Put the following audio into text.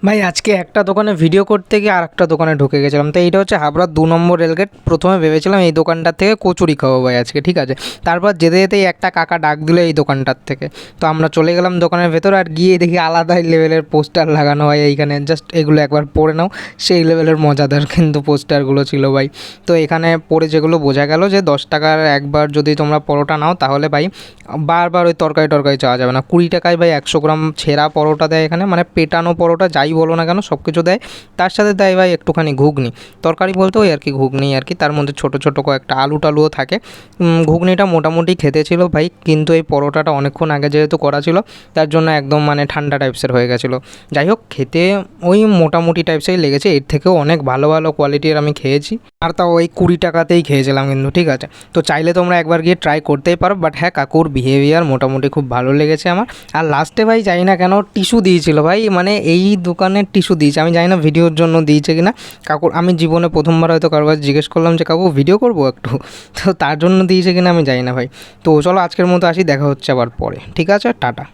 ভাই আজকে একটা দোকানে ভিডিও করতে গিয়ে আর একটা দোকানে ঢুকে গেছিলাম। তো এইটা হচ্ছে হাবড়া 2 নম্বর রেলগেট। প্রথমে ভেবেছিলাম এই দোকানটার থেকে কচুরি খাবো ভাই আজকে, ঠিক আছে। তারপর যেতে যেতেই একটা কাকা ডাক দিল এই দোকানটার থেকে। তো আমরা চলে গেলাম দোকানের ভেতর, আর গিয়ে দেখি আলাদাই লেভেলের পোস্টার লাগানো হয় এইখানে। জাস্ট এগুলো একবার পড়ে নাও, সেই লেভেলের মজাদার কিন্তু পোস্টারগুলো ছিল ভাই। তো এখানে পড়ে যেগুলো বোঝা গেল যে 10 টাকার একবার যদি তোমরা পরোটা নাও তাহলে ভাই বারবার ওই তরকারি টরকারি চাওয়া যাবে না। 20 টাকায় ভাই 100 গ্রাম ছেঁড়া পরোটা দেয় এখানে, মানে পেটানো পরোটা যাই বলো না কেন সব কিছু দেয়। তার সাথে দেয় ভাই একটুখানি ঘুগনি, তরকারি বলতে ওই আর কি ঘুগনি আর কি, তার মধ্যে ছোটো ছোটো কয়েকটা আলু টালুও থাকে। ঘুগনিটা মোটামুটি খেতে ছিল ভাই, কিন্তু এই পরোটাটা অনেকক্ষণ আগে যেহেতু করা ছিল তার জন্য একদম মানে ঠান্ডা টাইপসের হয়ে গেছিলো। যাই হোক, খেতে ওই মোটামুটি টাইপসেই লেগেছে, এর থেকেও অনেক ভালো ভালো কোয়ালিটির আমি খেয়েছি, আর তাও ওই 20 টাকাতেই খেয়েছিলাম কিন্তু, ঠিক আছে। তো চাইলে তোমরা একবার গিয়ে ট্রাই করতেই পারো, বাট হ্যাঁ কাকুর বিহেভিয়ার মোটামুটি খুব ভালো লেগেছে আমার। আর লাস্টে ভাই জানি না কেন টিস্যু দিয়েছিল ভাই, মানে এই দোকানের টিস্যু দিয়েছে, আমি জানি না ভিডিওর জন্য দিয়েছে কিনা কাকুর। আমি জীবনে প্রথমবার হয়তো কারোর কাছে জিজ্ঞেস করলাম যে কাকু ভিডিও করবো একটু, তো তার জন্য দিয়েছে কিনা আমি জানি না ভাই। তো চলো আজকের মতো আসি, দেখা হচ্ছে আবার পরে, ঠিক আছে, টাটা।